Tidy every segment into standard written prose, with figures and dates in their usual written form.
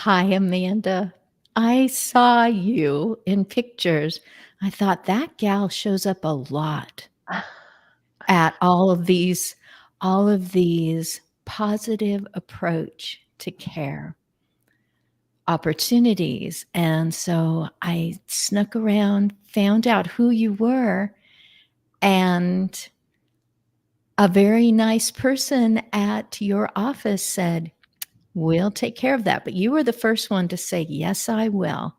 Hi, Amanda. I saw you in pictures. I thought that gal shows up a lot at all of these positive approach to care opportunities. And so I snuck around, found out who you were, and a very nice person at your office said, "We'll take care of that." But you were the first one to say, "Yes, I will."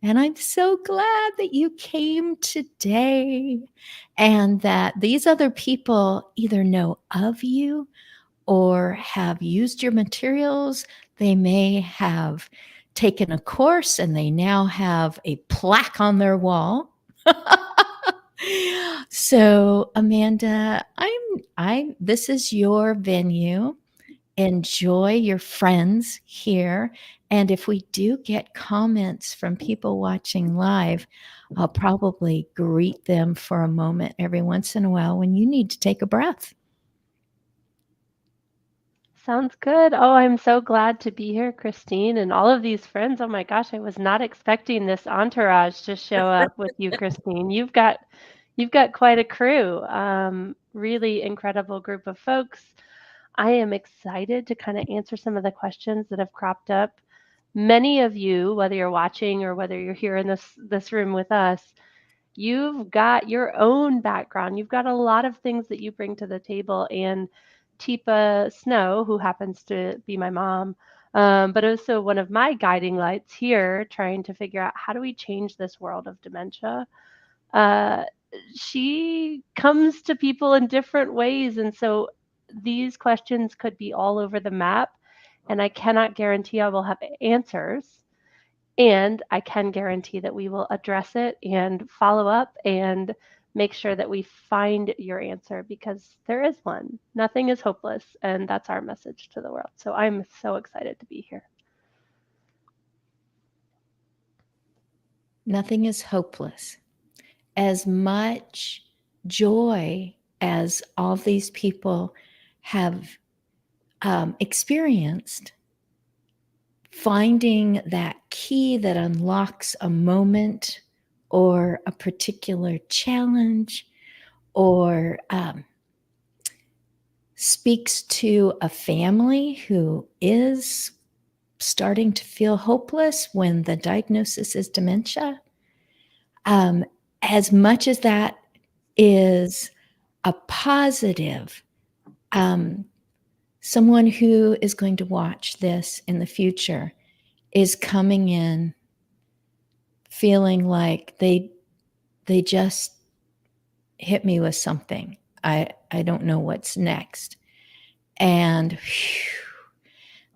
And I'm so glad that you came today and that these other people either know of you or have used your materials. They may have taken a course and they now have a plaque on their wall. So, Amanda, this is your venue. Enjoy your friends here. And if we do get comments from people watching live, I'll probably greet them for a moment every once in a while when you need to take a breath. Sounds good. Oh, I'm so glad to be here, Christine, and all of these friends. Oh my gosh, I was not expecting this entourage to show up with you, Christine. You've got quite a crew. Really incredible group of folks. I am excited to kind of answer some of the questions that have cropped up. Many of you, whether you're watching or whether you're here in this room with us, you've got your own background. You've got a lot of things that you bring to the table. And Tipa Snow, who happens to be my mom, but also one of my guiding lights here, trying to figure out how do we change this world of dementia. Uh, she comes to people in different ways. And so these questions could be all over the map. And I cannot guarantee I will have answers. And I can guarantee that we will address it and follow up and make sure that we find your answer because there is one. Nothing is hopeless. And that's our message to the world. So I'm so excited to be here. Nothing is hopeless. As much joy as all these people have experienced, finding that key that unlocks a moment or a particular challenge or speaks to a family who is starting to feel hopeless when the diagnosis is dementia. As much as that is a positive, someone who is going to watch this in the future is coming in feeling like they just hit me with something. I don't know what's next. And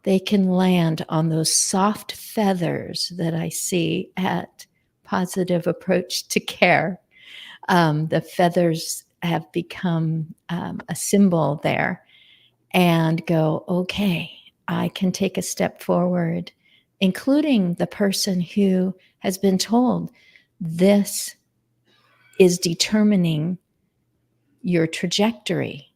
they can land on those soft feathers that I see at Positive Approach to Care. The feathers have become a symbol there, and go, okay, I can take a step forward, including the person who has been told this is determining your trajectory.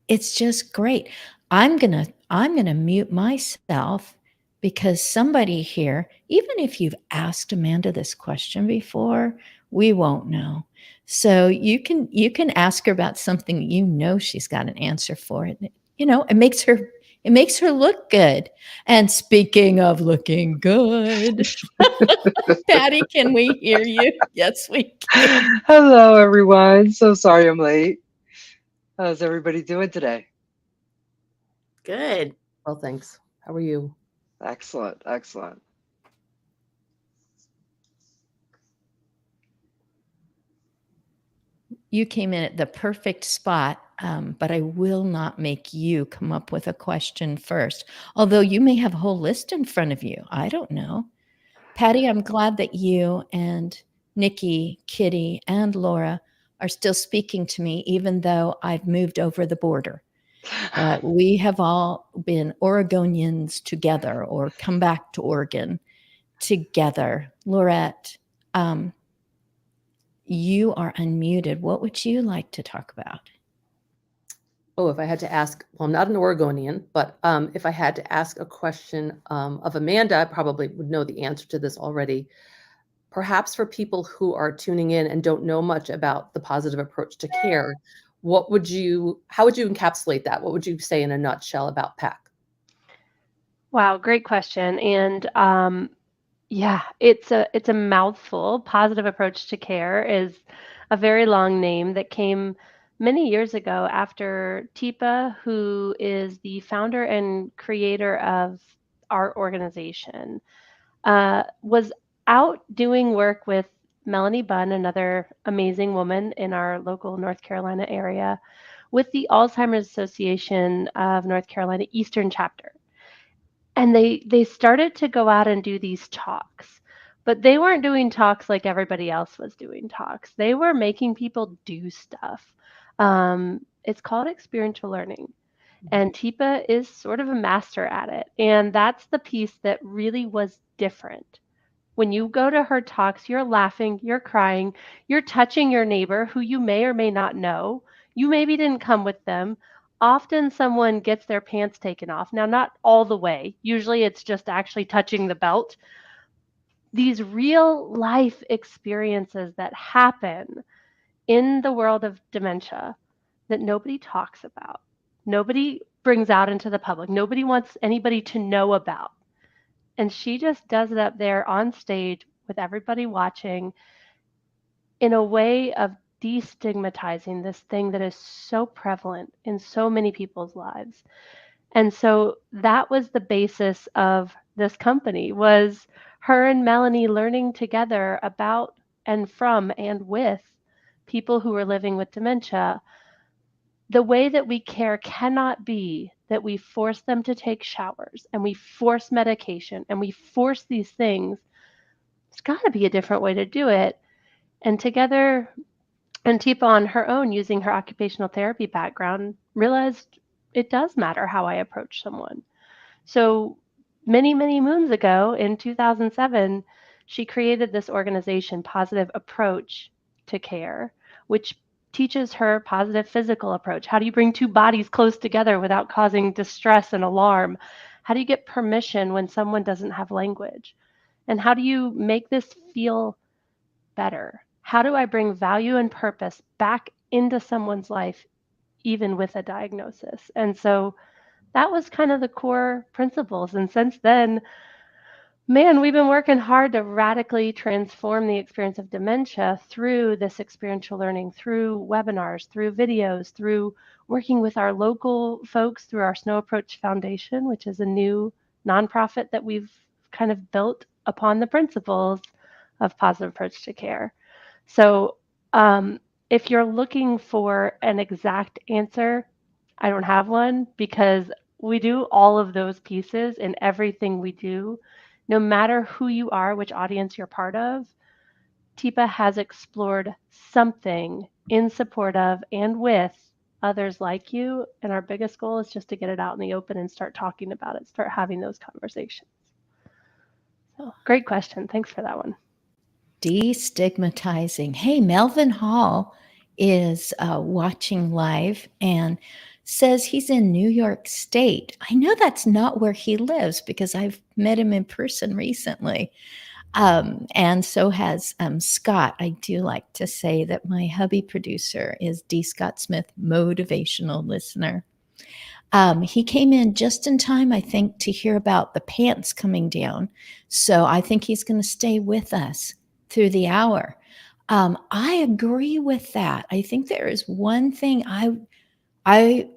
It's just great. I'm gonna mute myself because somebody here, even if you've asked Amanda this question before, we won't know. So you can ask her about something you know she's got an answer for it. You know, it makes her look good. And speaking of looking good, Patty, can we hear you? Yes, we can. Hello, everyone. So sorry I'm late. How's everybody doing today? Good. Well, thanks. How are you? Excellent, excellent. You came in at the perfect spot, but I will not make you come up with a question first. Although you may have a whole list in front of you. I don't know. Patty, I'm glad that you and Nikki, Kitty, and Laura are still speaking to me, even though I've moved over the border. We have all been Oregonians together or come back to Oregon together. Laurette, you are unmuted. What would you like to talk about? Oh, if I had to ask, well, I'm not an Oregonian, but if I had to ask a question of Amanda, I probably would know the answer to this already. Perhaps for people who are tuning in and don't know much about the positive approach to care, how would you encapsulate that? What would you say in a nutshell about PAC? Wow, great question. And yeah, it's a mouthful. Positive approach to care is a very long name that came many years ago after Tipa, who is the founder and creator of our organization, was out doing work with Melanie Bunn, another amazing woman in our local North Carolina area, with the Alzheimer's Association of North Carolina Eastern Chapter. And they started to go out and do these talks, but they weren't doing talks like everybody else was doing talks. They were making people do stuff. It's called experiential learning, and Tipa is sort of a master at it. And that's the piece that really was different. When you go to her talks, you're laughing, you're crying, you're touching your neighbor who you may or may not know. You maybe didn't come with them. Often someone gets their pants taken off. Now, not all the way. Usually it's just actually touching the belt. These real life experiences that happen in the world of dementia that nobody talks about, nobody brings out into the public, nobody wants anybody to know about. And she just does it up there on stage with everybody watching in a way of destigmatizing this thing that is so prevalent in so many people's lives. And so that was the basis of this company, was her and Melanie learning together about and from and with people who are living with dementia. The way that we care cannot be that we force them to take showers and we force medication and we force these things. There's got to be a different way to do it. And together, and Tipa on her own, using her occupational therapy background, realized it does matter how I approach someone. So many, many moons ago in 2007, she created this organization, Positive Approach to Care, which teaches her positive physical approach. How do you bring two bodies close together without causing distress and alarm? How do you get permission when someone doesn't have language? And how do you make this feel better? How do I bring value and purpose back into someone's life, even with a diagnosis? And so that was kind of the core principles. And since then, man, we've been working hard to radically transform the experience of dementia through this experiential learning, through webinars, through videos, through working with our local folks through our Snow Approach Foundation, which is a new nonprofit that we've kind of built upon the principles of positive approach to care. So if you're looking for an exact answer, I don't have one, because we do all of those pieces in everything we do. No matter who you are, which audience you're part of, Tipa has explored something in support of and with others like you. And our biggest goal is just to get it out in the open and start talking about it, start having those conversations. So great question. Thanks for that one. Destigmatizing. Hey, Melvin Hall is watching live and says he's in New York State. I know that's not where he lives because I've met him in person recently. And so has Scott. I do like to say that my hubby producer is D. Scott Smith, motivational listener. He came in just in time, I think, to hear about the pants coming down. So I think he's going to stay with us through the hour. I agree with that. I think there is one thing I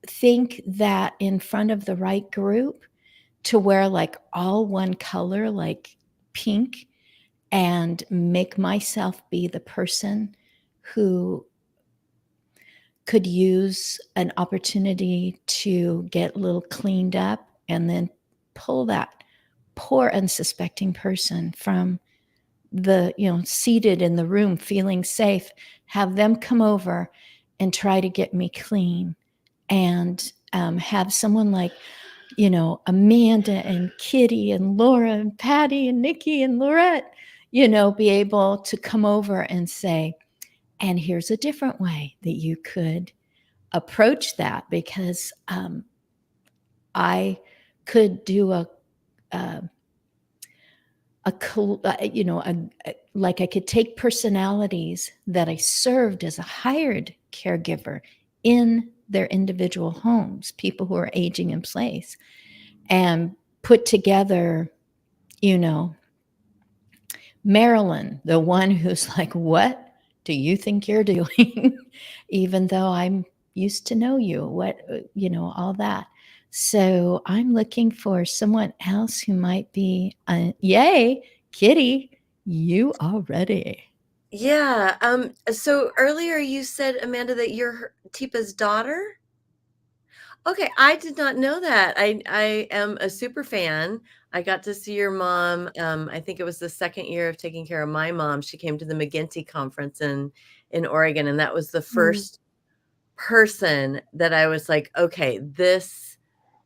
think that in front of the right group, to wear like all one color, like pink, and make myself be the person who could use an opportunity to get a little cleaned up and then pull that poor unsuspecting person from the, seated in the room feeling safe, have them come over and try to get me clean, and have someone like, Amanda and Kitty and Laura and Patty and Nikki and Laurette, be able to come over and say, and here's a different way that you could approach that, because I could do like I could take personalities that I served as a hired caregiver in their individual homes, people who are aging in place, and put together, Marilyn, the one who's like, what do you think you're doing? Even though I'm used to know you, all that. So I'm looking for someone else who might be, yay, Kitty, you already. Yeah. So earlier you said, Amanda, that you're Tipa's daughter. Okay, I did not know that. I am a super fan. I got to see your mom. I think it was the second year of taking care of my mom. She came to the McGinty conference in Oregon, and that was the first person that I was like, okay, this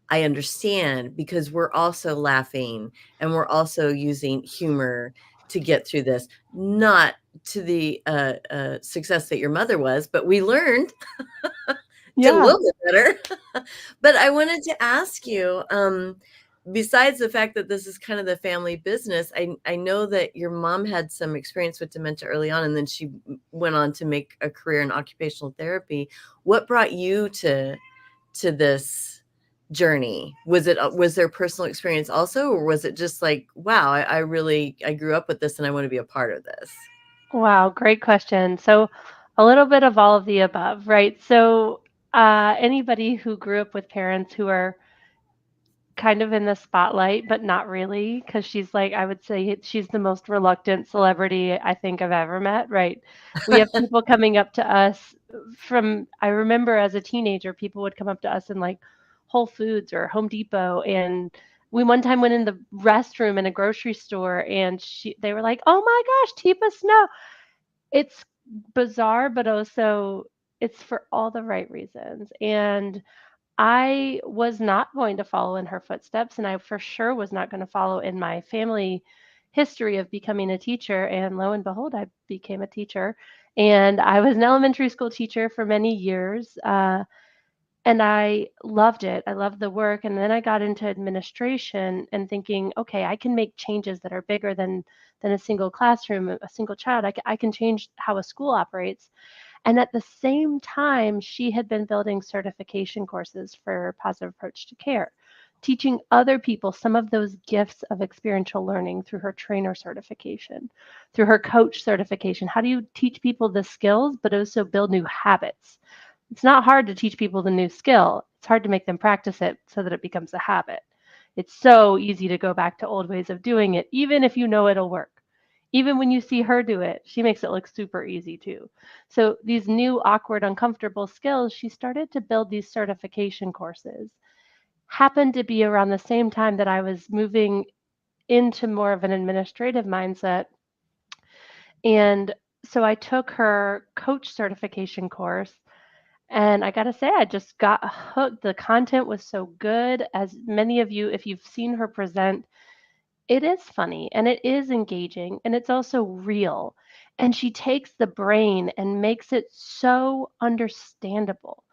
I understand, because we're also laughing and we're also using humor to get through this. Not to the success that your mother was, but we learned. Did a little bit better. But I wanted to ask you, besides the fact that this is kind of the family business, I know that your mom had some experience with dementia early on, and then she went on to make a career in occupational therapy. What brought you to this journey? Was there personal experience also, or was it just like, wow, I grew up with this and I want to be a part of this? Wow, great question. So a little bit of all of the above, right? So anybody who grew up with parents who are kind of in the spotlight, but not really, because she's like, I would say she's the most reluctant celebrity I think I've ever met, right? We have people coming up to us I remember as a teenager, people would come up to us in like Whole Foods or Home Depot, and we one time went in the restroom in a grocery store, and they were like, "Oh my gosh, Tipa Snow." It's bizarre, but also it's for all the right reasons. And I was not going to follow in her footsteps, and I for sure was not going to follow in my family history of becoming a teacher. And lo and behold, I became a teacher. And I was an elementary school teacher for many years. And I loved it. I loved the work. And then I got into administration and thinking, okay, I can make changes that are bigger than a single classroom, a single child. I can change how a school operates. And at the same time, she had been building certification courses for positive approach to care, teaching other people some of those gifts of experiential learning through her trainer certification, through her coach certification. How do you teach people the skills, but also build new habits? It's not hard to teach people the new skill. It's hard to make them practice it so that it becomes a habit. It's so easy to go back to old ways of doing it, even if you know it'll work. Even when you see her do it, she makes it look super easy too. So these new awkward, uncomfortable skills, she started to build these certification courses. Happened to be around the same time that I was moving into more of an administrative mindset. And so I took her coach certification course. And I got to say, I just got hooked. The content was so good. As many of you, if you've seen her present, it is funny and it is engaging and it's also real. And she takes the brain and makes it so understandable.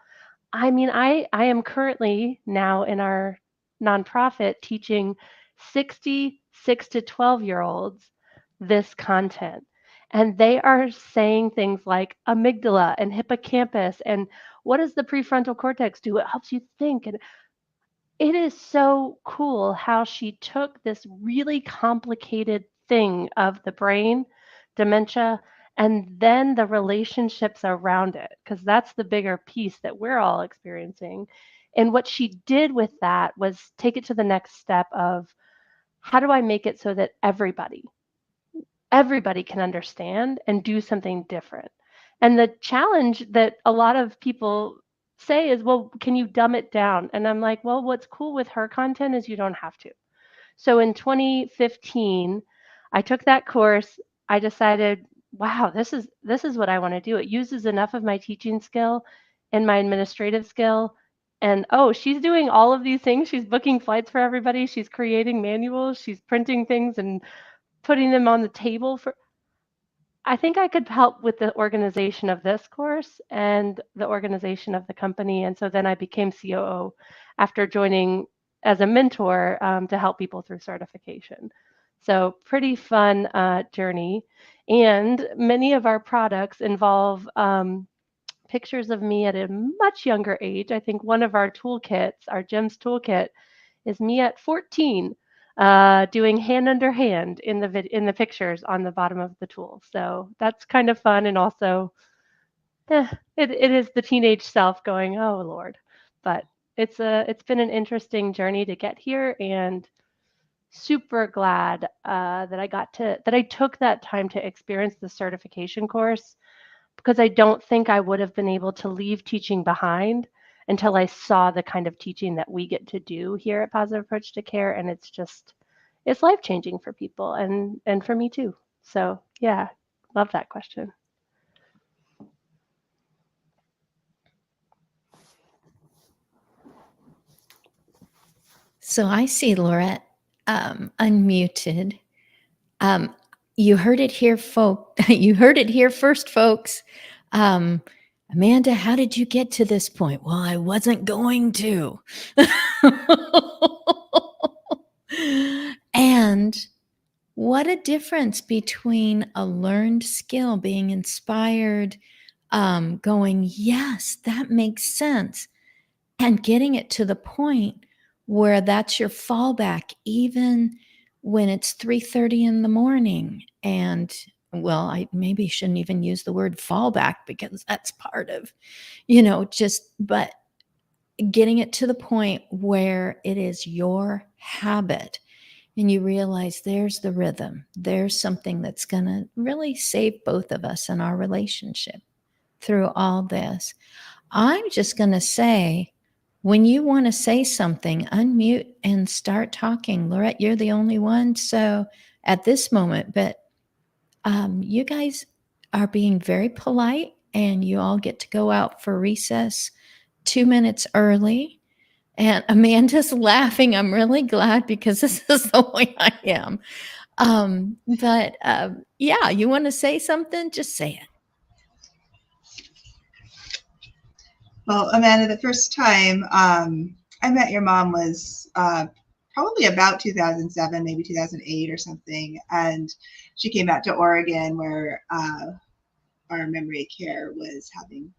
I mean, I am currently now in our nonprofit teaching 66 to 12-year-olds this content. And they are saying things like amygdala and hippocampus and what does the prefrontal cortex do? It helps you think. And it is so cool how she took this really complicated thing of the brain, dementia, and then the relationships around it, because that's the bigger piece that we're all experiencing. And what she did with that was take it to the next step of how do I make it so that everybody can understand and do something different. And the challenge that a lot of people say is, well, can you dumb it down? And I'm like, well, what's cool with her content is you don't have to. So in 2015, I took that course. I decided, wow, this is what I want to do. It uses enough of my teaching skill and my administrative skill. And oh, she's doing all of these things. She's booking flights for everybody. She's creating manuals. She's printing things and putting them on the table for I think I could help with the organization of this course and the organization of the company. And so then I became COO after joining as a mentor to help people through certification. So pretty fun journey. And many of our products involve pictures of me at a much younger age. I think one of our toolkits, our GEMS toolkit, is me at 14 doing hand under hand in the pictures on the bottom of the tool. So that's kind of fun, and also it is the teenage self going, oh Lord. But it's been an interesting journey to get here, and super glad that I took that time to experience the certification course, because I don't think I would have been able to leave teaching behind until I saw the kind of teaching that we get to do here at Positive Approach to Care. And it's life-changing for people and for me too. So yeah, love that question. So I see Laurette unmuted. You heard it here, You heard it here first, folks. Amanda, how did you get to this point? Well, I wasn't going to. And what a difference between a learned skill, being inspired, going, yes, that makes sense, and getting it to the point where that's your fallback, even when it's 3:30 in the morning. And well, I maybe shouldn't even use the word fallback, because that's part of, but getting it to the point where it is your habit, and you realize there's the rhythm. There's something that's going to really save both of us in our relationship through all this. I'm just going to say, when you want to say something, unmute and start talking. Laurette, you're the only one. So at this moment, but you guys are being very polite, and you all get to go out for recess 2 minutes early. And Amanda's laughing. I'm really glad, because this is the way I am. Yeah, you want to say something? Just say it. Well, Amanda, the first time I met your mom was probably about 2007, maybe 2008 or something. And she came out to Oregon, where our memory care was having,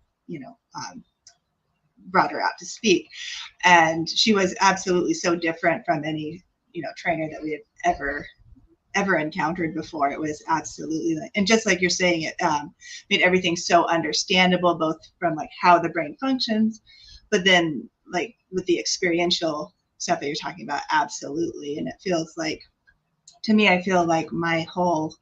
brought her out to speak. And she was absolutely so different from any, trainer that we had ever encountered before. It was absolutely and just like you're saying, it made everything so understandable, both from like how the brain functions, but then like with the experiential stuff that you're talking about, absolutely. And it feels like, to me, I feel like my whole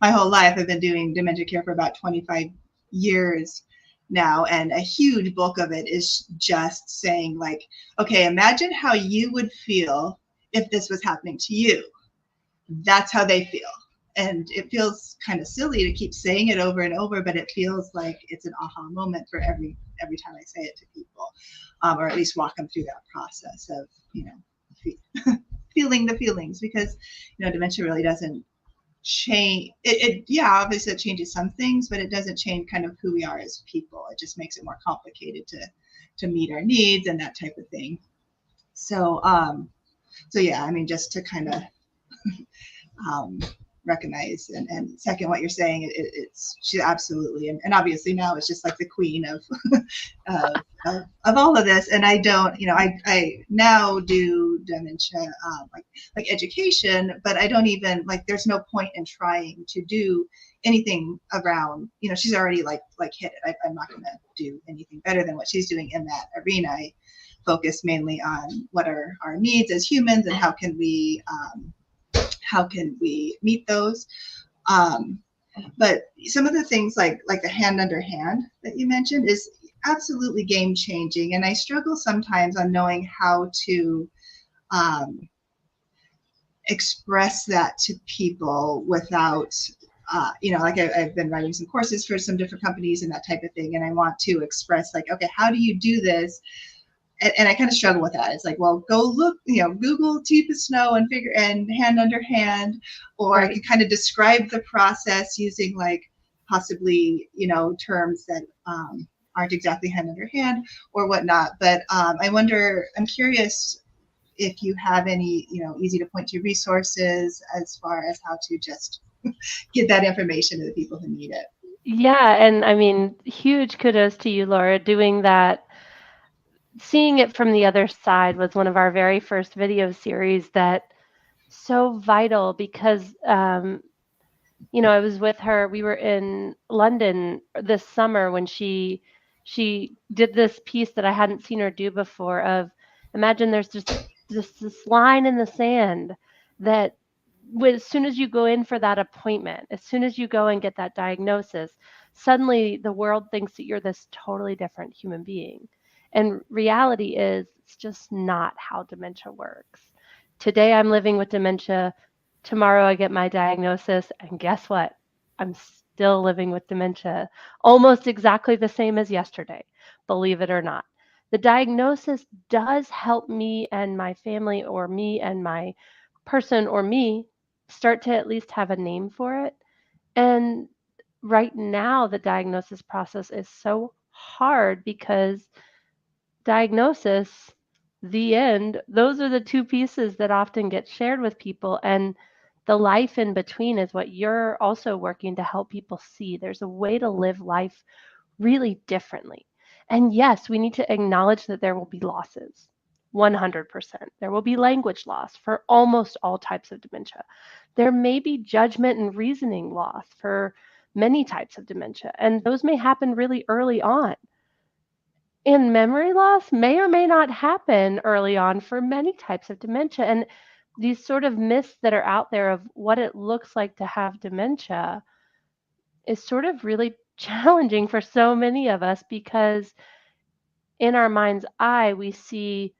life I've been doing dementia care for about 25 years now, and a huge bulk of it is just saying like, okay, imagine how you would feel if this was happening to you. That's how they feel. And it feels kind of silly to keep saying it over and over, but it feels like it's an aha moment for every time I say it to people, or at least walk them through that process of, feeling the feelings, because, dementia really doesn't change it. Yeah, obviously it changes some things, but it doesn't change kind of who we are as people. It just makes it more complicated to meet our needs and that type of thing. So yeah, I mean, just to kind of recognize and second what you're saying, it's she absolutely, and obviously now it's just like the queen of of all of this. And I don't, I now do dementia like education, but I don't even like, there's no point in trying to do anything around, she's already like hit it. I'm not going to do anything better than what she's doing in that arena. I focus mainly on what are our needs as humans, and how can we meet those. But some of the things like the hand under hand that you mentioned is absolutely game changing. And I struggle sometimes on knowing how to express that to people without, like I've been writing some courses for some different companies and that type of thing. And I want to express like, okay, how do you do this? and I kind of struggle with that. It's like, well, go look, Google Teepa Snow and hand under hand, or I can kind of describe the process using like possibly, terms that aren't exactly hand under hand or whatnot. But I'm curious if you have any, easy to point to resources as far as how to just get that information to the people who need it. Yeah, and I mean, huge kudos to you, Laura, doing that. Seeing it from the other side was one of our very first video series that so vital because I was with her. We were in London this summer when she did this piece that I hadn't seen her do before of imagine there's just this line in the sand that as soon as you go in for that appointment, as soon as you go and get that diagnosis, suddenly the world thinks that you're this totally different human being. And reality is it's just not how dementia works. Today I'm living with dementia. Tomorrow I get my diagnosis, and guess what? I'm still living with dementia, almost exactly the same as yesterday, believe it or not. The diagnosis does help me and my family, or me and my person, or me, start to at least have a name for it. And right now, the diagnosis process is so hard because diagnosis, the end, those are the two pieces that often get shared with people. And the life in between is what you're also working to help people see. There's a way to live life really differently. And yes, we need to acknowledge that there will be losses. 100%. There will be language loss for almost all types of dementia. There may be judgment and reasoning loss for many types of dementia, and those may happen really early on. And memory loss may or may not happen early on for many types of dementia. And these sort of myths that are out there of what it looks like to have dementia is sort of really challenging for so many of us because in our mind's eye, we see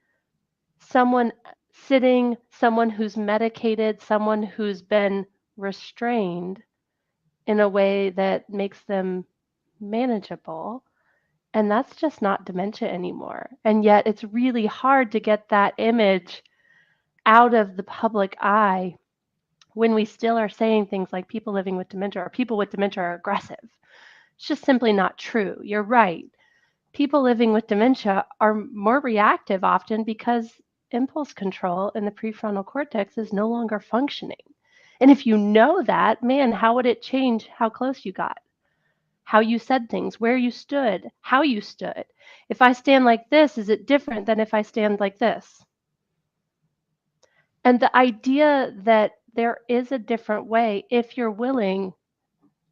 someone sitting, someone who's medicated, someone who's been restrained in a way that makes them manageable. And that's just not dementia anymore. And yet it's really hard to get that image out of the public eye when we still are saying things like people living with dementia or people with dementia are aggressive. It's just simply not true. You're right. People living with dementia are more reactive often because impulse control in the prefrontal cortex is no longer functioning. And if you know that, man, how would it change how close you got? How you said things, where you stood, how you stood. If I stand like this, is it different than if I stand like this? And the idea that there is a different way if you're willing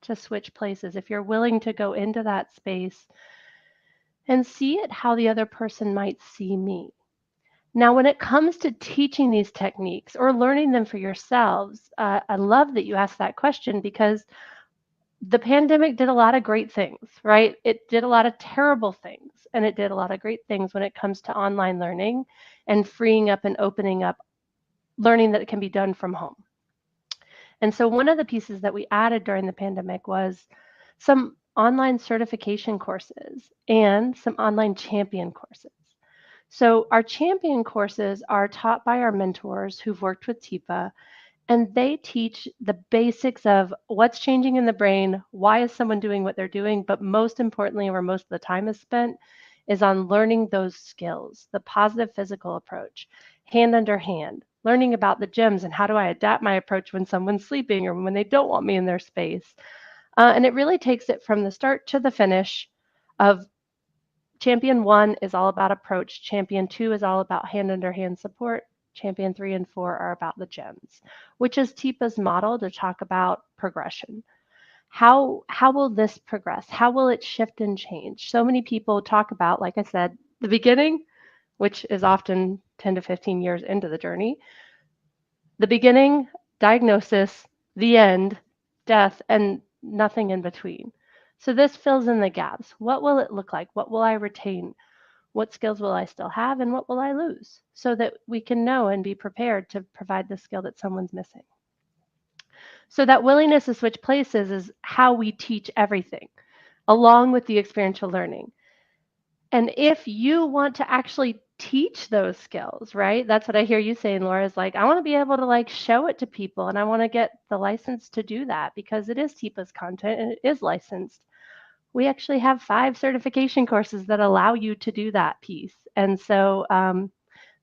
to switch places, if you're willing to go into that space and see it how the other person might see me. Now, when it comes to teaching these techniques or learning them for yourselves, I love that you asked that question because the pandemic did a lot of great things, right? It did a lot of terrible things, and it did a lot of great things when it comes to online learning and freeing up and opening up learning that it can be done from home. And so one of the pieces that we added during the pandemic was some online certification courses and some online champion courses. So our champion courses are taught by our mentors who've worked with Teepa, and they teach the basics of what's changing in the brain, why is someone doing what they're doing, but most importantly, where most of the time is spent, is on learning those skills, the positive physical approach, hand under hand, learning about the gyms and how do I adapt my approach when someone's sleeping or when they don't want me in their space. And it really takes it from the start to the finish of Champion 1 is all about approach. Champion 2 is all about hand under hand support. Champion 3 and 4 are about the gems, which is Teepa's model to talk about progression. How will this progress? How will it shift and change? So many people talk about, like I said, the beginning, which is often 10 to 15 years into the journey. The beginning, diagnosis, the end, death, and nothing in between. So this fills in the gaps. What will it look like? What will I retain? What skills will I still have and what will I lose? So that we can know and be prepared to provide the skill that someone's missing. So that willingness to switch places is how we teach everything, along with the experiential learning. And if you want to actually teach those skills, right? That's what I hear you saying, Laura, is like, I want to be able to like show it to people, and I want to get the license to do that because it is TIPA's content and it is licensed. We actually have 5 certification courses that allow you to do that piece. And so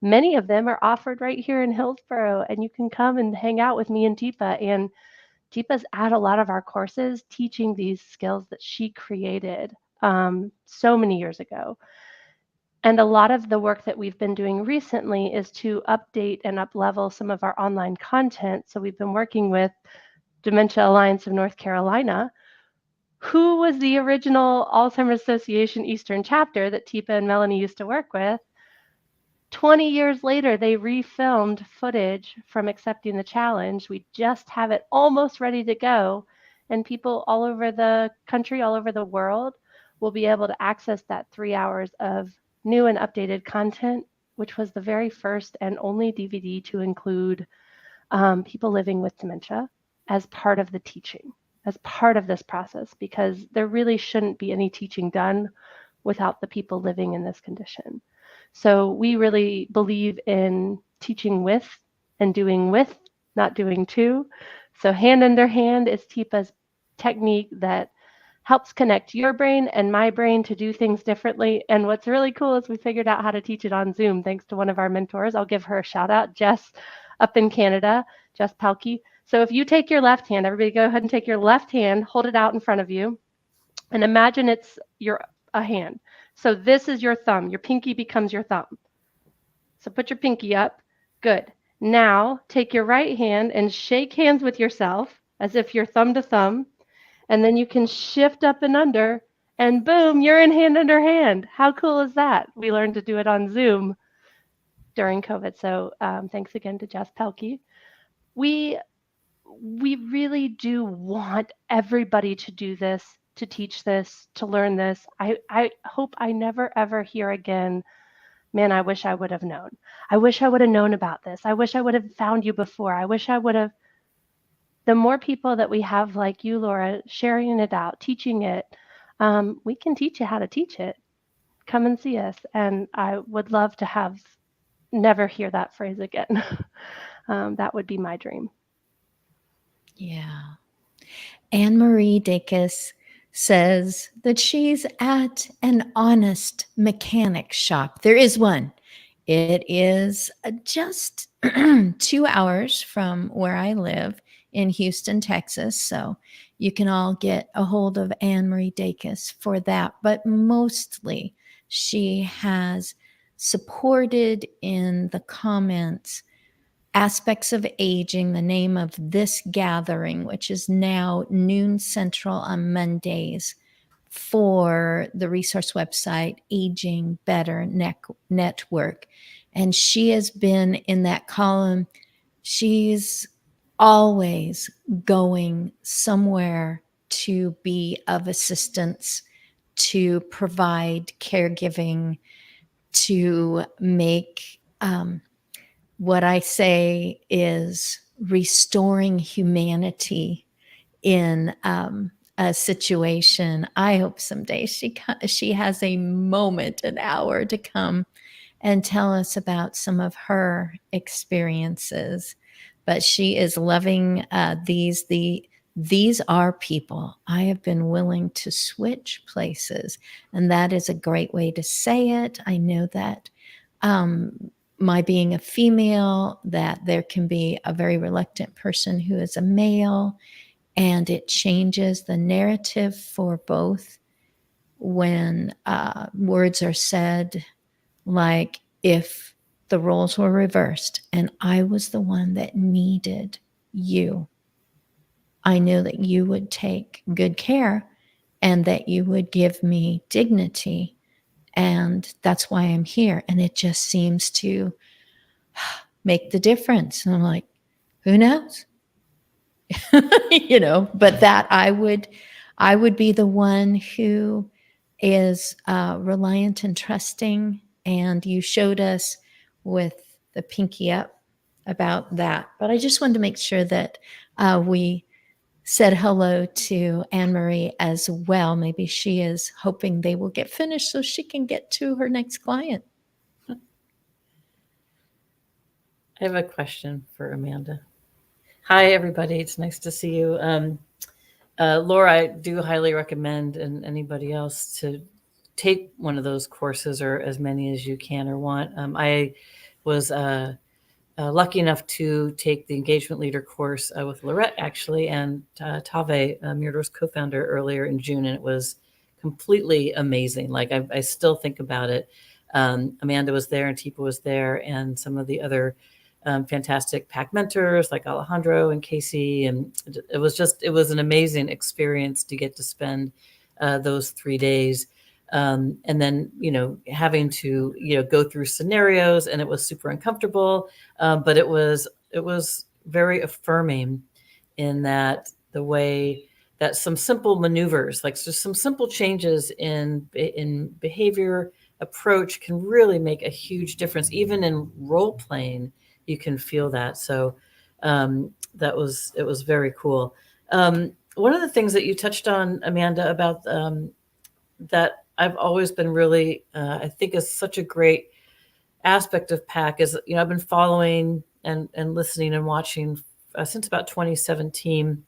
many of them are offered right here in Hillsboro, and you can come and hang out with me and TIPA. And TIPA's at a lot of our courses teaching these skills that she created so many years ago. And a lot of the work that we've been doing recently is to update and up-level some of our online content. So we've been working with Dementia Alliance of North Carolina, who was the original Alzheimer's Association Eastern chapter that TIPA and Melanie used to work with. 20 years later, they refilmed footage from Accepting the Challenge. We just have it almost ready to go. And people all over the country, all over the world, will be able to access that 3 hours of new and updated content, which was the very first and only DVD to include people living with dementia as part of the teaching, as part of this process, because there really shouldn't be any teaching done without the people living in this condition. So we really believe in teaching with and doing with, not doing to. So hand under hand is TIPA's technique that helps connect your brain and my brain to do things differently. And what's really cool is we figured out how to teach it on Zoom thanks to one of our mentors. I'll give her a shout out, Jess up in Canada, Jess Pelkey. So if you take your left hand, everybody go ahead and take your left hand, hold it out in front of you, and imagine it's a hand. So this is your thumb. Your pinky becomes your thumb. So put your pinky up. Good. Now take your right hand and shake hands with yourself as if you're thumb to thumb. And then you can shift up and under, and boom, you're in hand under hand. How cool is that? We learned to do it on Zoom during COVID. So thanks again to Jess Pelkey. We really do want everybody to do this, to teach this, to learn this. I hope I never, ever hear again, man, I wish I would have known. I wish I would have known about this. I wish I would have found you before. I wish I would have. The more people that we have like you, Laura, sharing it out, teaching it, we can teach you how to teach it. Come and see us. And I would love to never hear that phrase again. That would be my dream. Yeah. Anne Marie Dacus says that she's at an honest mechanic shop. There is one. It is just 2 hours from where I live in Houston, Texas. So you can all get a hold of Anne Marie Dacus for that. But mostly she has supported in the comments aspects of aging, the name of this gathering, which is now noon Central on Mondays, for the resource website Aging Better Network. And she has been in that column. She's always going somewhere to be of assistance, to provide caregiving, to make what I say is restoring humanity in a situation. I hope someday she has a moment, an hour to come and tell us about some of her experiences. But she is loving these. These are people I have been willing to switch places, and that is a great way to say it. I know that my being a female, that there can be a very reluctant person who is a male, and it changes the narrative for both when words are said like, if the roles were reversed and I was the one that needed you, I know that you would take good care and that you would give me dignity. And that's why I'm here. And it just seems to make the difference. And I'm like, who knows? But that I would be the one who is reliant and trusting. And you showed us with the pinky up about that. But I just wanted to make sure that we said hello to Anne Marie as well. Maybe she is hoping they will get finished so she can get to her next client. I have a question for Amanda. Hi, everybody. It's nice to see you. Laura, I do highly recommend, and anybody else, to take one of those courses, or as many as you can or want. I was lucky enough to take the engagement leader course with Lorette, actually, and Tave, Mirador's co-founder, earlier in June, and it was completely amazing. Like, I still think about it. Amanda was there, and Teepa was there, and some of the other fantastic PAC mentors like Alejandro and Casey. And it was an amazing experience to get to spend those 3 days. And then, having to, go through scenarios, and it was super uncomfortable. But it was very affirming in that the way that some simple maneuvers, like just some simple changes in behavior approach, can really make a huge difference. Even in role playing, you can feel that. So it was very cool. One of the things that you touched on, Amanda, about that I've always been really, I think, is such a great aspect of PAC is, I've been following and listening and watching since about 2017.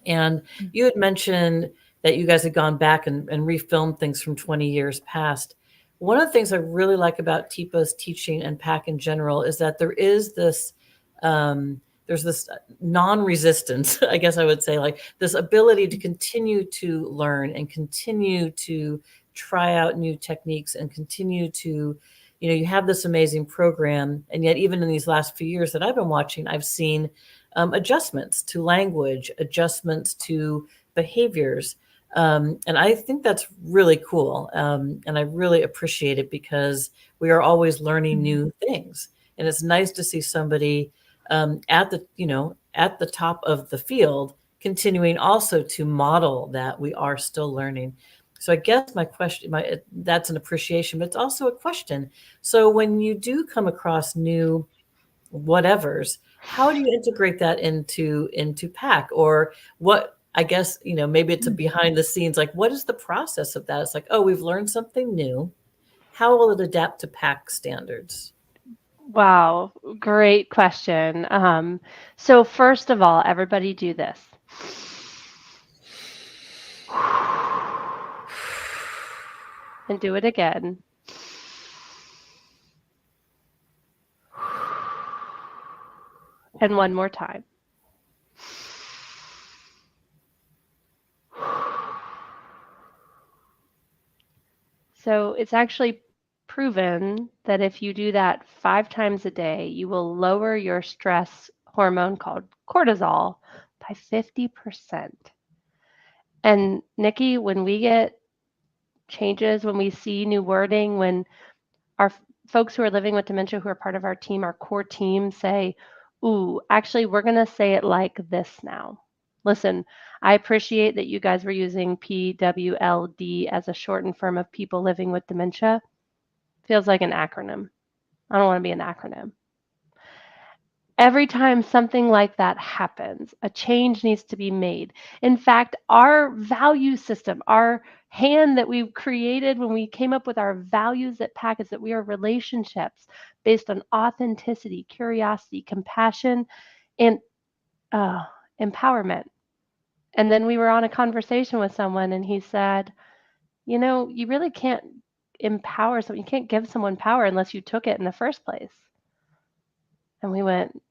And you had mentioned that you guys had gone back and refilmed things from 20 years past. One of the things I really like about Teepa's teaching and PAC in general is that there is this, there's this non-resistance, I guess I would say, like this ability to continue to learn and continue to try out new techniques and continue to, you have this amazing program. And yet, even in these last few years that I've been watching, I've seen adjustments to language, adjustments to behaviors. And I think that's really cool. And I really appreciate it, because we are always learning new things. And it's nice to see somebody at the top of the field continuing also to model that we are still learning. So I guess my question, that's an appreciation, but it's also a question. So when you do come across new whatevers, how do you integrate that into PAC? Or what, I guess, maybe it's a behind the scenes, like what is the process of that? It's like, oh, we've learned something new. How will it adapt to PAC standards? Wow, great question. So first of all, everybody do this. And do it again. And one more time. So it's actually proven that if you do that 5 times a day, you will lower your stress hormone called cortisol by 50%. And Nikki, when we get changes, when we see new wording, when our folks who are living with dementia who are part of our team, our core team, say, ooh, actually, we're going to say it like this now. Listen, I appreciate that you guys were using PWLD as a shortened form of people living with dementia. Feels like an acronym. I don't want to be an acronym. Every time something like that happens, a change needs to be made. In fact, our value system, our hand that we created when we came up with our values at PAC, is that we are relationships based on authenticity, curiosity, compassion, and empowerment. And then we were on a conversation with someone, and he said, you really can't empower someone. You can't give someone power unless you took it in the first place. And we went,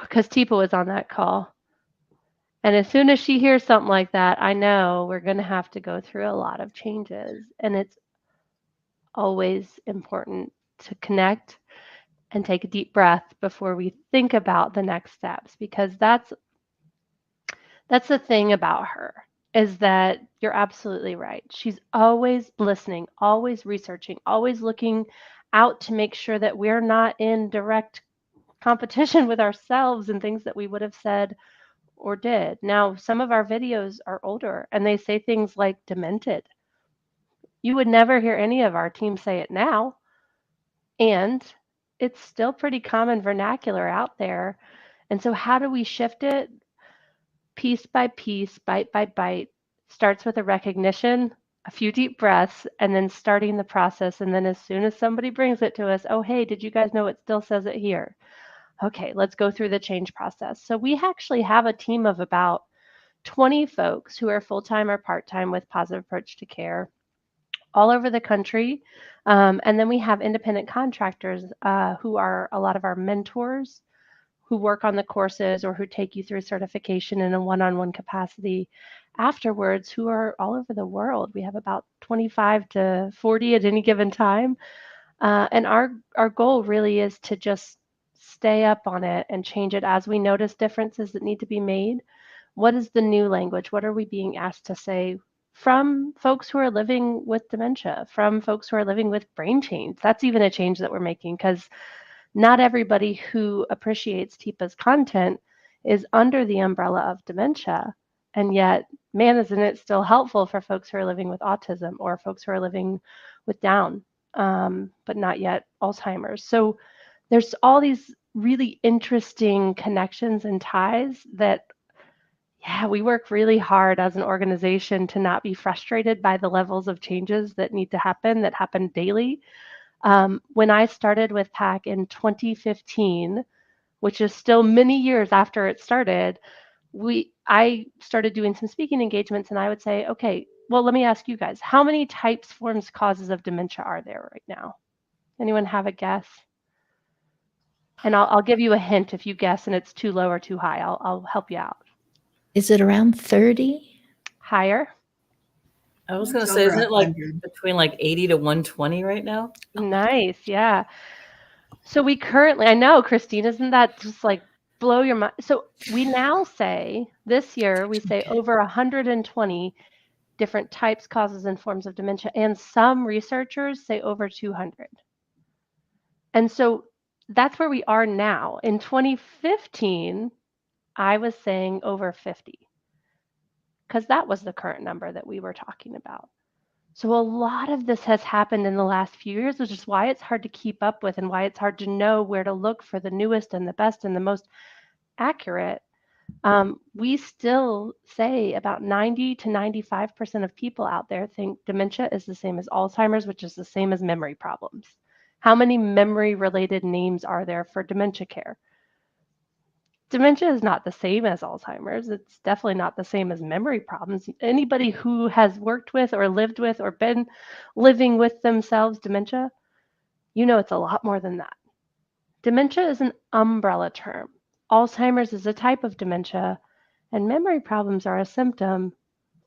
because Teepa was on that call. And as soon as she hears something like that, I know we're going to have to go through a lot of changes. And it's always important to connect and take a deep breath before we think about the next steps, because that's the thing about her, is that you're absolutely right. She's always listening, always researching, always looking out to make sure that we're not in direct competition with ourselves and things that we would have said or did. Now, some of our videos are older and they say things like demented. You would never hear any of our team say it now. And it's still pretty common vernacular out there. And so how do we shift it? Piece by piece, bite by bite, starts with a recognition a few deep breaths, and then starting the process. And then as soon as somebody brings it to us, oh, hey, did you guys know it still says it here? Okay, let's go through the change process. So we actually have a team of about 20 folks who are full-time or part-time with Positive Approach to Care all over the country. And then we have independent contractors who are a lot of our mentors who work on the courses or who take you through certification in a one-on-one capacity afterwards, who are all over the world. We have about 25 to 40 at any given time. And our goal really is to just stay up on it and change it as we notice differences that need to be made. What is the new language? What are we being asked to say from folks who are living with dementia, from folks who are living with brain change? That's even a change that we're making, because not everybody who appreciates TIPA's content is under the umbrella of dementia. And yet, man, isn't it still helpful for folks who are living with autism or folks who are living with Down, but not yet Alzheimer's. So there's all these really interesting connections and ties that, yeah, we work really hard as an organization to not be frustrated by the levels of changes that need to happen, that happen daily. When I started with PAC in 2015, which is still many years after it started, I started doing some speaking engagements, and I would say, okay, well, let me ask you guys, how many types, forms, causes of dementia are there right now? Anyone have a guess? And I'll give you a hint if you guess and it's too low or too high. I'll help you out. Is it around 30? Higher? I was going It's to say, over isn't it like 100. between like 80 to 120 right now? Nice, yeah. So we currently, I know, Christine, isn't that just like blow your mind? So we now say, this year, we say over 120 different types, causes, and forms of dementia, and some researchers say over 200. And so that's where we are now. In 2015, I was saying over 50, because that was the current number that we were talking about. So a lot of this has happened in the last few years, which is why it's hard to keep up with and why it's hard to know where to look for the newest and the best and the most accurate. We still say about 90 to 95% of people out there think dementia is the same as Alzheimer's, which is the same as memory problems. How many memory-related names are there for dementia care? Dementia is not the same as Alzheimer's. It's definitely not the same as memory problems. Anybody who has worked with or lived with or been living with themselves dementia, you know it's a lot more than that. Dementia is an umbrella term. Alzheimer's is a type of dementia, and memory problems are a symptom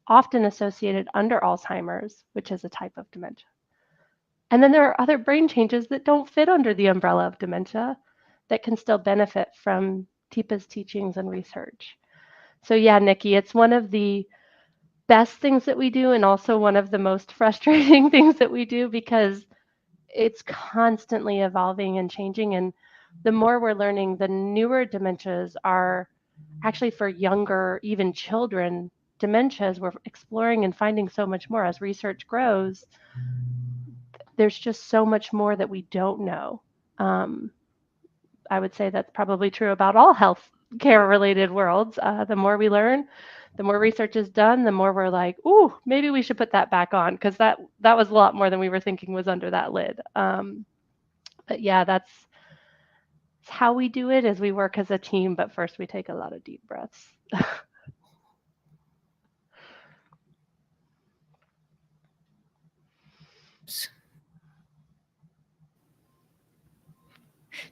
often associated under Alzheimer's, which is a type of dementia. And then there are other brain changes that don't fit under the umbrella of dementia that can still benefit from TIPA's teachings and research. So yeah, Nikki, it's one of the best things that we do and also one of the most frustrating things that we do, because it's constantly evolving and changing. And the more we're learning, the newer dementias are actually for younger, even children, dementias. We're exploring and finding so much more as research grows. There's just so much more that we don't know. I would say that's probably true about all health care related worlds. The more we learn, the more research is done, the more we're like, ooh, maybe we should put that back on, because that was a lot more than we were thinking was under that lid. But yeah, that's how we do it, is we work as a team, but first we take a lot of deep breaths.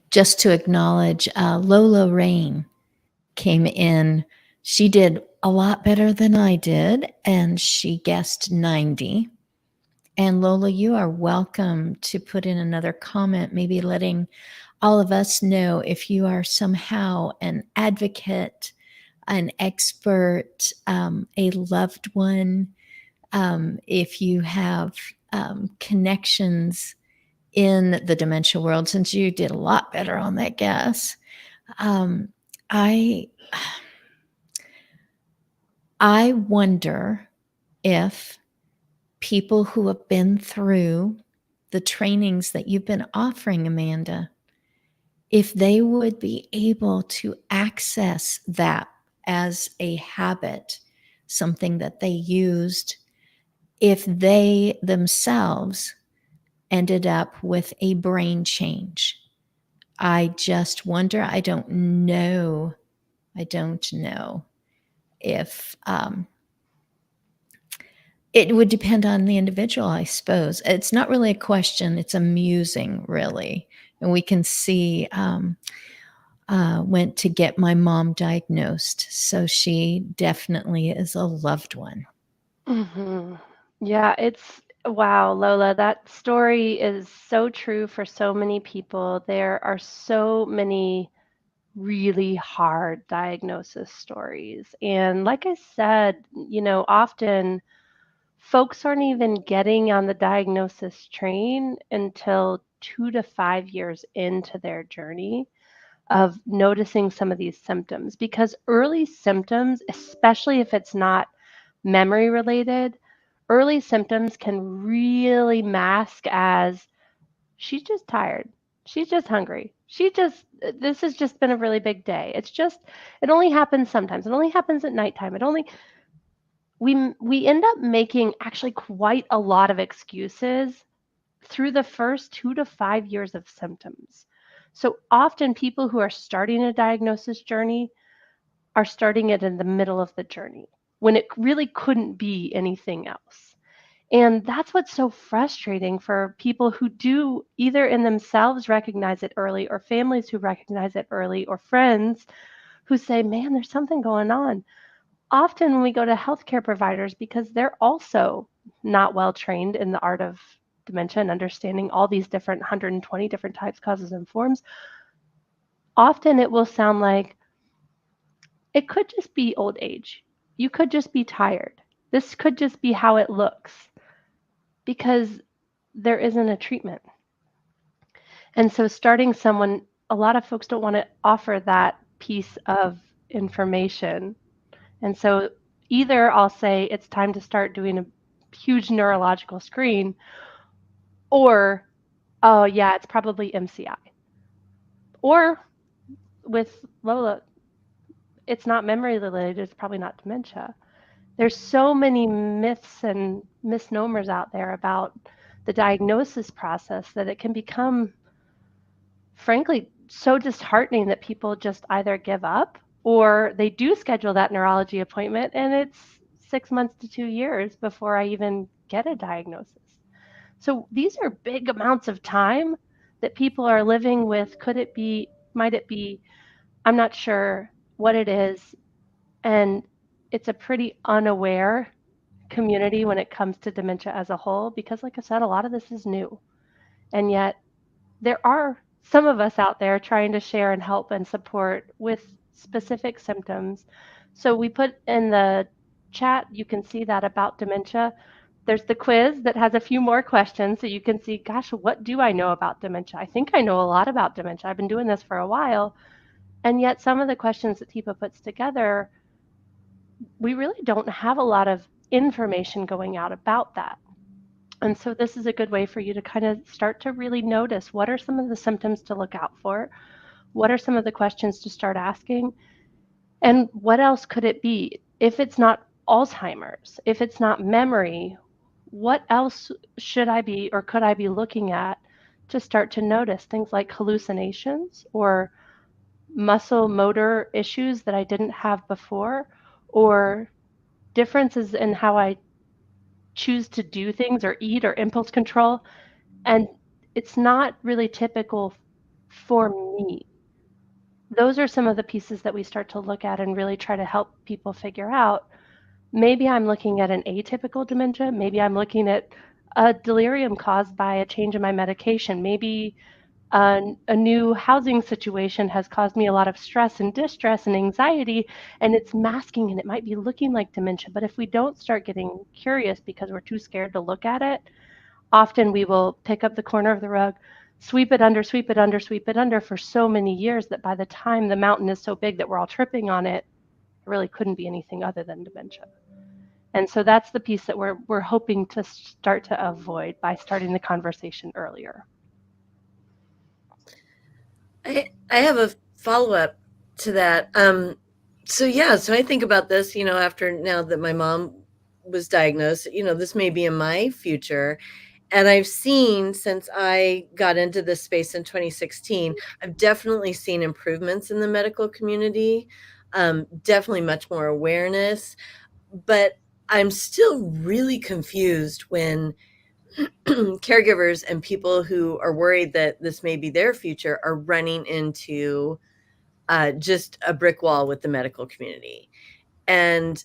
Just to acknowledge, Lola Rain came in. She did a lot better than I did, and she guessed 90. And Lola, you are welcome to put in another comment, maybe letting all of us know if you are somehow an advocate, an expert, a loved one, if you have connections in the dementia world, since you did a lot better on that guess. I wonder if people who have been through the trainings that you've been offering, Amanda, if they would be able to access that as a habit, something that they used if they themselves ended up with a brain change. I just wonder, I don't know if it would depend on the individual, I suppose. It's not really a question, it's amusing, really. And we can see, went to get my mom diagnosed. So she definitely is a loved one. Mhm. Yeah, it's wow, Lola, that story is so true for so many people. There are so many really hard diagnosis stories. And like I said, often folks aren't even getting on the diagnosis train until 2 to 5 years into their journey of noticing some of these symptoms, because early symptoms, especially if it's not memory related, early symptoms can really mask as she's just tired. She's just hungry. This has just been a really big day. It only happens sometimes. It only happens at nighttime. We end up making actually quite a lot of excuses through the first 2 to 5 years of symptoms. So often people who are starting a diagnosis journey are starting it in the middle of the journey when it really couldn't be anything else. And that's what's so frustrating for people who do either in themselves recognize it early, or families who recognize it early, or friends who say, man, there's something going on. Often when we go to healthcare providers, because they're also not well trained in the art of dementia and understanding all these different 120 different types, causes, and forms, often it will sound like it could just be old age. You could just be tired. This could just be how it looks, because there isn't a treatment. And so starting someone, a lot of folks don't want to offer that piece of information. And so either I'll say it's time to start doing a huge neurological screen, or, oh yeah, it's probably MCI. Or with Lola, it's not memory related, it's probably not dementia. There's so many myths and misnomers out there about the diagnosis process that it can become, frankly, so disheartening that people just either give up or they do schedule that neurology appointment and it's 6 months to 2 years before I even get a diagnosis. So these are big amounts of time that people are living with. Could it be? Might it be? I'm not sure what it is. And it's a pretty unaware community when it comes to dementia as a whole, because like I said, a lot of this is new. And yet there are some of us out there trying to share and help and support with specific symptoms. So we put in the chat, you can see that about dementia. There's the quiz that has a few more questions, so you can see, gosh, what do I know about dementia? I think I know a lot about dementia. I've been doing this for a while. And yet some of the questions that Teepa puts together, we really don't have a lot of information going out about that. And so this is a good way for you to kind of start to really notice, what are some of the symptoms to look out for? What are some of the questions to start asking? And what else could it be? If it's not Alzheimer's, if it's not memory, what else should I be or could I be looking at to start to notice things like hallucinations or muscle motor issues that I didn't have before, or differences in how I choose to do things or eat or impulse control? And it's not really typical for me. Those are some of the pieces that we start to look at and really try to help people figure out. Maybe I'm looking at an atypical dementia. Maybe I'm looking at a delirium caused by a change in my medication. Maybe a new housing situation has caused me a lot of stress and distress and anxiety, and it's masking, and it might be looking like dementia. But if we don't start getting curious because we're too scared to look at it, often we will pick up the corner of the rug, sweep it under, sweep it under, sweep it under for so many years that by the time the mountain is so big that we're all tripping on it, it really couldn't be anything other than dementia. And so that's the piece that we're hoping to start to avoid by starting the conversation earlier. I have a follow-up to that. So I think about this, after now that my mom was diagnosed, this may be in my future. And I've seen, since I got into this space in 2016, I've definitely seen improvements in the medical community, definitely much more awareness. But I'm still really confused when caregivers and people who are worried that this may be their future are running into just a brick wall with the medical community. And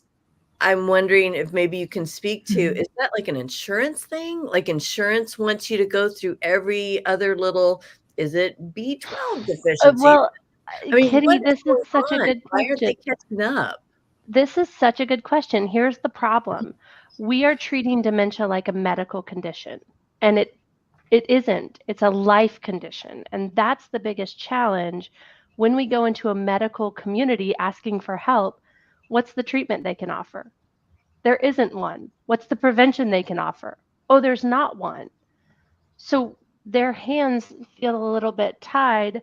I'm wondering if maybe you can speak to, is that like an insurance thing? Like insurance wants you to go through every other little, is it B12 deficiency? Well, I mean, Kitty, what is this is going such a on? good Why aren't question. they catching up? This is such a good question. Here's the problem. We are treating dementia like a medical condition, and it isn't. It's a life condition. And that's the biggest challenge when we go into a medical community asking for help. What's the treatment they can offer? There isn't one. What's the prevention they can offer? Oh, there's not one. So their hands feel a little bit tied.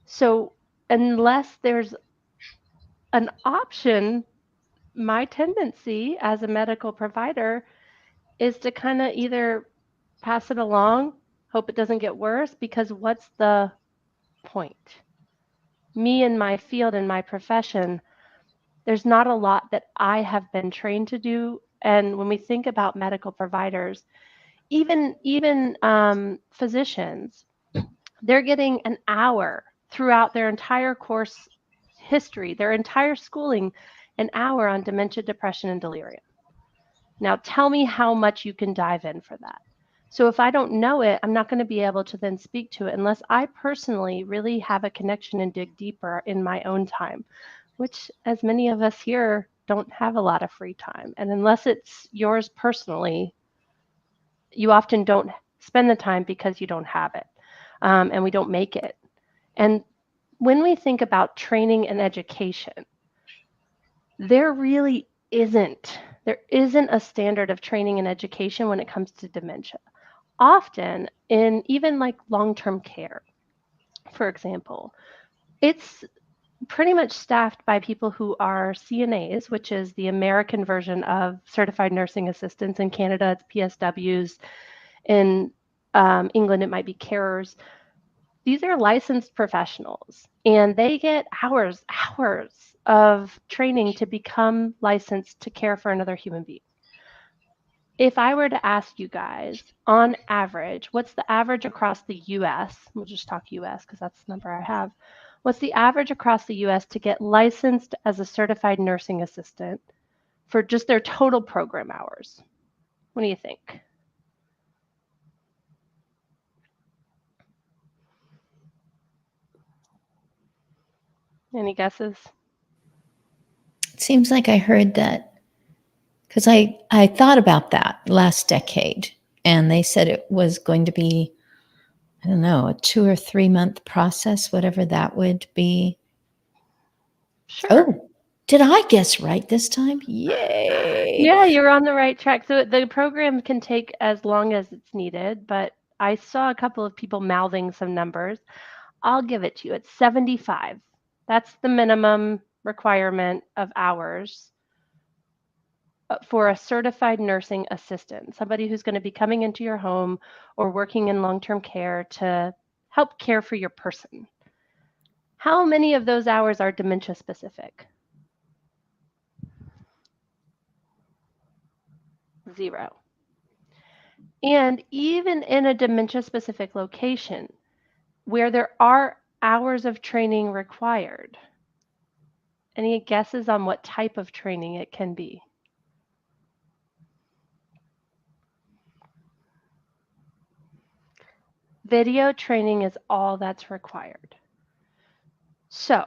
So unless there's an option, my tendency as a medical provider is to kind of either pass it along, hope it doesn't get worse, because what's the point? Me and my field and my profession, there's not a lot that I have been trained to do. And when we think about medical providers, even physicians, they're getting an hour throughout their entire course history, their entire schooling, an hour on dementia, depression, and delirium. Now tell me how much you can dive in for that. So if I don't know it, I'm not going to be able to then speak to it unless I personally really have a connection and dig deeper in my own time, which, as many of us here, don't have a lot of free time. And unless it's yours personally, you often don't spend the time because you don't have it, and we don't make it. And when we think about training and education, there really isn't. There isn't a standard of training and education when it comes to dementia. Often in even like long-term care, for example, it's pretty much staffed by people who are CNAs, which is the American version of certified nursing assistants. In Canada, it's PSWs. In England, it might be carers. These are licensed professionals, and they get hours of training to become licensed to care for another human being. If I were to ask you guys, on average, what's the average across the US? We'll just talk US because that's the number I have. What's the average across the US to get licensed as a certified nursing assistant for just their total program hours? What do you think? Any guesses? It seems like I heard that because I thought about that last decade, and they said it was going to be, I don't know, a 2 or 3 month process, whatever that would be. Sure. Oh, did I guess right this time? Yay. Yeah, you're on the right track. So the program can take as long as it's needed, but I saw a couple of people mouthing some numbers. I'll give it to you. It's 75. That's the minimum requirement of hours for a certified nursing assistant, somebody who's going to be coming into your home or working in long-term care to help care for your person. How many of those hours are dementia specific? 0. And even in a dementia specific location where there are hours of training required, any guesses on what type of training it can be? Video training is all that's required. So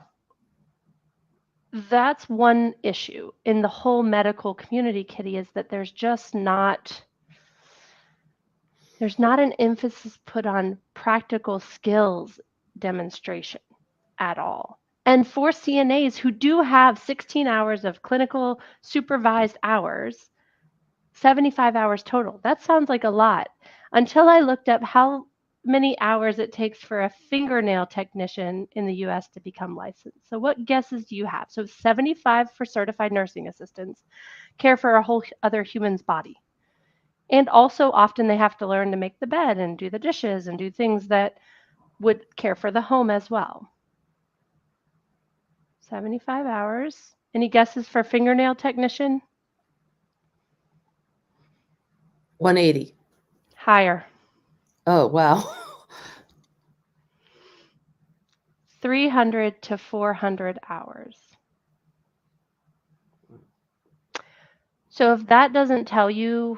that's one issue in the whole medical community, Kitty, is that there's not an emphasis put on practical skills demonstration at all. And for CNAs who do have 16 hours of clinical supervised hours, 75 hours total, that sounds like a lot. Until I looked up how many hours it takes for a fingernail technician in the US to become licensed. So what guesses do you have? So 75 for certified nursing assistants care for a whole other human's body. And also often they have to learn to make the bed and do the dishes and do things that would care for the home as well. 75 hours. Any guesses for fingernail technician? 180. Higher. Oh, wow. 300 to 400 hours. So if that doesn't tell you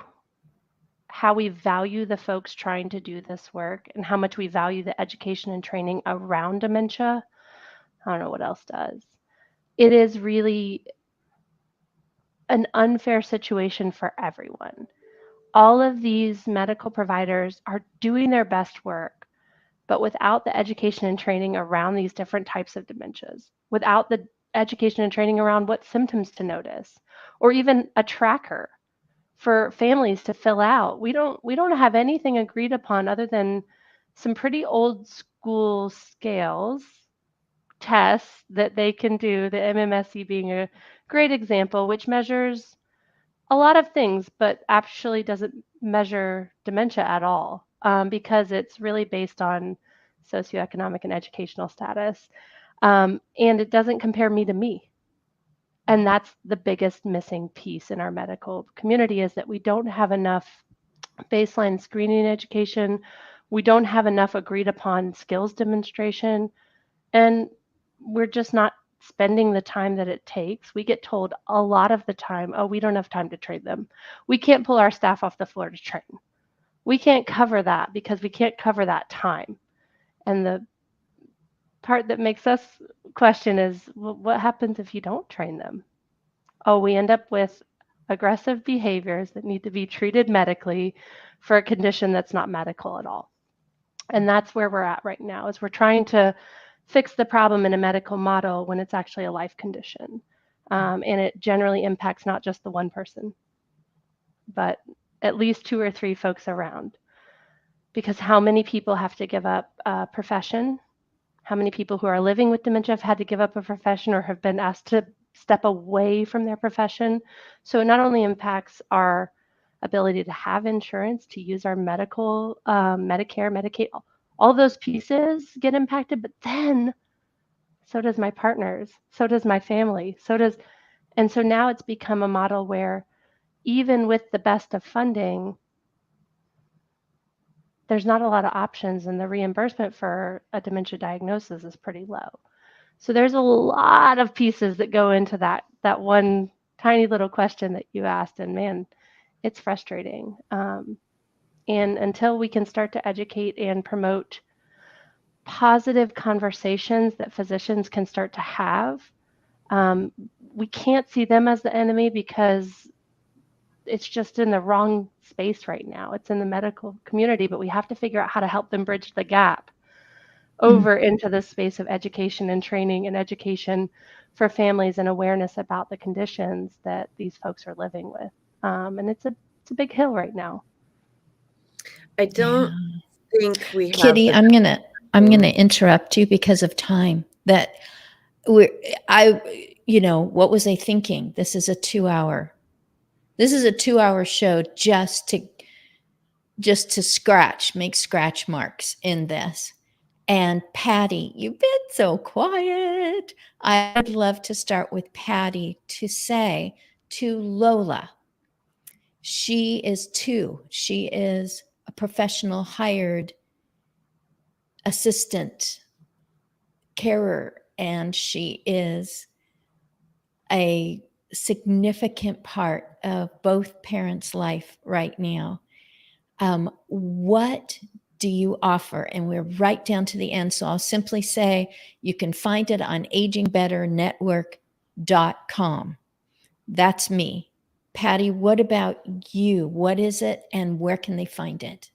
how we value the folks trying to do this work and how much we value the education and training around dementia, I don't know what else does. It is really an unfair situation for everyone. All of these medical providers are doing their best work, but without the education and training around these different types of dementias, without the education and training around what symptoms to notice, or even a tracker for families to fill out. We don't have anything agreed upon other than some pretty old school scales, tests that they can do, the MMSE being a great example, which measures a lot of things, but actually doesn't measure dementia at all, because it's really based on socioeconomic and educational status. And it doesn't compare me to me. And that's the biggest missing piece in our medical community, is that we don't have enough baseline screening education. We don't have enough agreed upon skills demonstration. And we're just not spending the time that it takes. We get told a lot of the time, oh, we don't have time to train them. We can't pull our staff off the floor to train. We can't cover that because we can't cover that time. And the part that makes us question is, well, what happens if you don't train them? Oh, we end up with aggressive behaviors that need to be treated medically for a condition that's not medical at all. And that's where we're at right now, is we're trying to fix the problem in a medical model when it's actually a life condition. And it generally impacts not just the one person, but at least 2 or 3 folks around. Because how many people have to give up a profession? How many people who are living with dementia have had to give up a profession or have been asked to step away from their profession? So it not only impacts our ability to have insurance, to use our medical, Medicare, Medicaid, all those pieces get impacted, but then so does my partners, so does my family, and so now it's become a model where even with the best of funding, there's not a lot of options, and the reimbursement for a dementia diagnosis is pretty low. So there's a lot of pieces that go into that one tiny little question that you asked, and man, it's frustrating. And until we can start to educate and promote positive conversations that physicians can start to have, we can't see them as the enemy because it's just in the wrong space right now. It's in the medical community, but we have to figure out how to help them bridge the gap over into the space of education and training and education for families and awareness about the conditions that these folks are living with. And it's a big hill right now. I don't think we have. Kitty, I'm gonna interrupt you because of time. What was I thinking? This is a 2-hour show just to make scratch marks in this. And Patty, you've been so quiet. I would love to start with Patty to say to Lola, she is 2. She is a professional hired assistant carer, and she is a significant part of both parents' life right now. What do you offer? And we're right down to the end, so I'll simply say you can find it on agingbetternetwork.com. That's me. Patty, what about you? What is it, and where can they find it?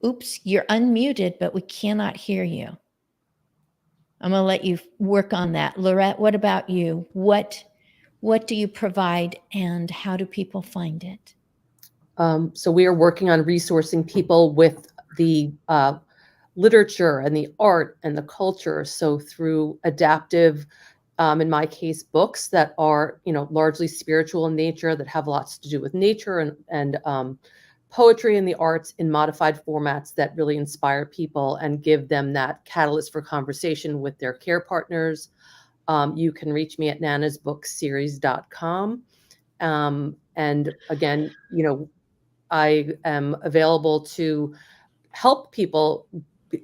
Oops, you're unmuted, but we cannot hear you. I'm going to let you work on that. Lorette, what about you? What do you provide, and how do people find it? So we are working on resourcing people with the literature and the art and the culture. So through adaptive, in my case, books that are, largely spiritual in nature, that have lots to do with nature, and poetry and the arts in modified formats that really inspire people and give them that catalyst for conversation with their care partners. You can reach me at nanasbookseries.com. And again, I am available to help people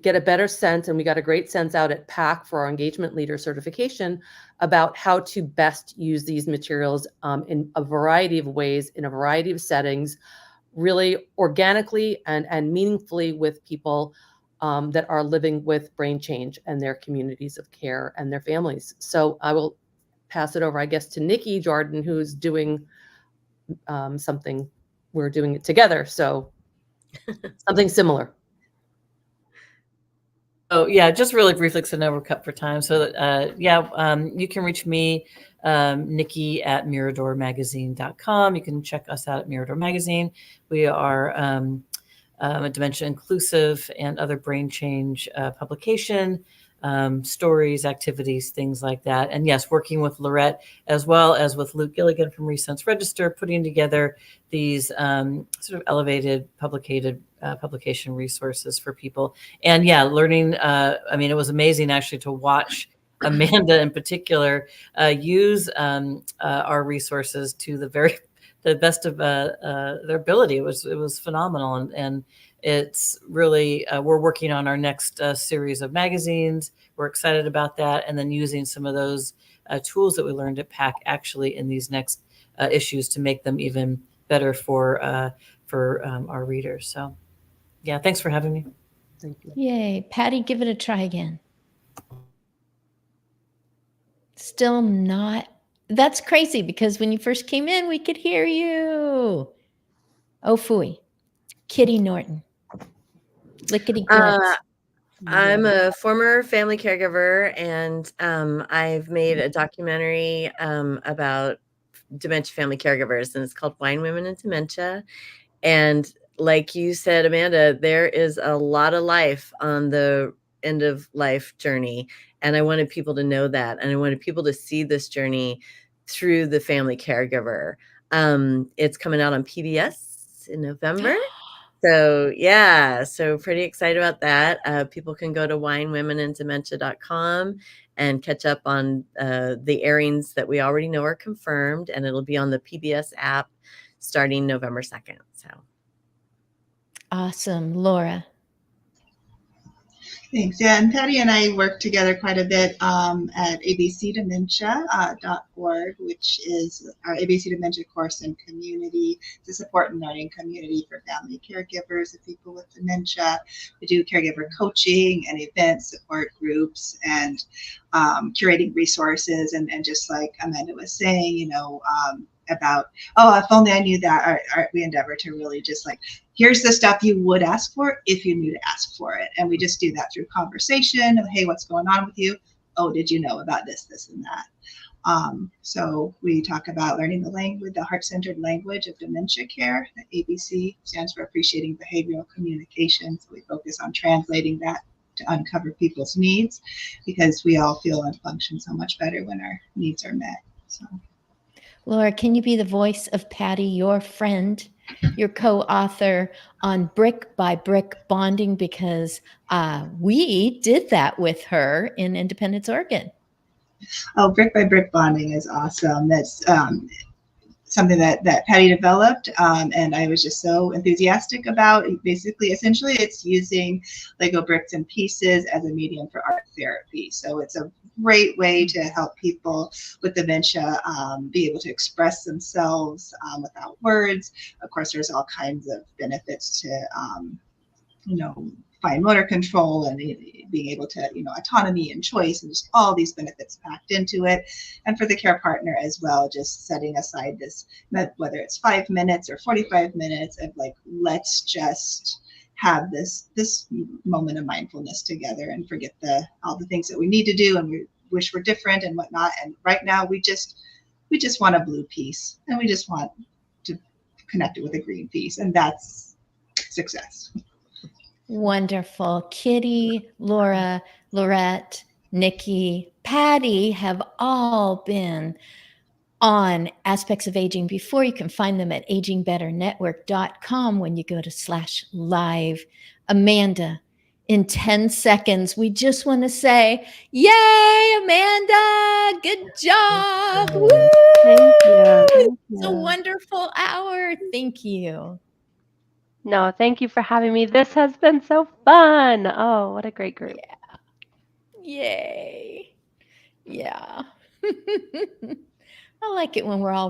get a better sense, and we got a great sense out at PAC for our engagement leader certification about how to best use these materials in a variety of ways, in a variety of settings, really organically and meaningfully with people that are living with brain change and their communities of care and their families. So I will pass it over, I guess, to Nikki Jordan, who's doing something. We're doing it together, so something similar. Oh yeah, just really briefly, because I know we're cut for time. So you can reach me, Nikki at miradormagazine.com. You can check us out at Mirador Magazine. We are a dementia inclusive and other brain change publication, stories, activities, things like that. And yes, working with Lorette as well as with Luke Gilligan from Resense Register, putting together these sort of elevated publication resources for people. And yeah, learning, it was amazing actually to watch Amanda in particular use our resources to the best of their ability. It was phenomenal. And it's really, we're working on our next series of magazines. We're excited about that. And then using some of those tools that we learned at PAC actually in these next issues to make them even better for our readers. So yeah, thanks for having me. Thank you. Yay. Patty, give it a try again. Still not. That's crazy because when you first came in, we could hear you. Oh, phooey. Kitty Norton. Lickety glitz. I'm a former family caregiver, and I've made a documentary about dementia family caregivers, and it's called Wine, Women, and Dementia. And like you said, Amanda, there is a lot of life on the end of life journey. And I wanted people to know that. And I wanted people to see this journey through the family caregiver. It's coming out on PBS in November. So yeah, so pretty excited about that. People can go to winewomenanddementia.com and catch up on the airings that we already know are confirmed. And it'll be on the PBS app starting November 2nd. So Awesome. Laura. Thanks. Yeah, and Patty and I work together quite a bit at abcdementia.org, which is our ABC Dementia course and community. It's a support and learning community for family caregivers of people with dementia. We do caregiver coaching and events, support groups, and curating resources. And just like Amanda was saying, about, if only I knew that, we endeavor to really just like, here's the stuff you would ask for if you knew to ask for it. And we just do that through conversation of, hey, what's going on with you? Oh, did you know about this, and that? So we talk about learning the language, the heart-centered language of dementia care. The ABC stands for Appreciating Behavioral Communication. So we focus on translating that to uncover people's needs, because we all feel and function so much better when our needs are met. So. Laura, can you be the voice of Patty, your friend, your co-author on Brick by Brick Bonding? Because we did that with her in Independence, Oregon. Oh, Brick by Brick Bonding is awesome. That's something that Patty developed, and I was just so enthusiastic about. Essentially, it's using Lego bricks and pieces as a medium for art therapy. So it's a great way to help people with dementia be able to express themselves without words. Of course, there's all kinds of benefits to, fine motor control and being able to, autonomy and choice, and just all these benefits packed into it. And for the care partner as well, just setting aside this, whether it's 5 minutes or 45 minutes of like, let's just have this moment of mindfulness together and forget all the things that we need to do and we wish we're different and whatnot. And right now we just want a blue piece, and we just want to connected with a green piece, and that's success. Wonderful. Kitty, Laura, Lorette, Nikki, Patty have all been on Aspects of Aging before. You can find them at agingbetternetwork.com when you go to /live. Amanda, in 10 seconds, we just want to say, yay, Amanda, good job. Woo! Thank you. Thank It's a you. wonderful hour. Thank you. No, thank you for having me. This has been so fun. Oh, what a great group. Yay. Yeah. I like it when we're all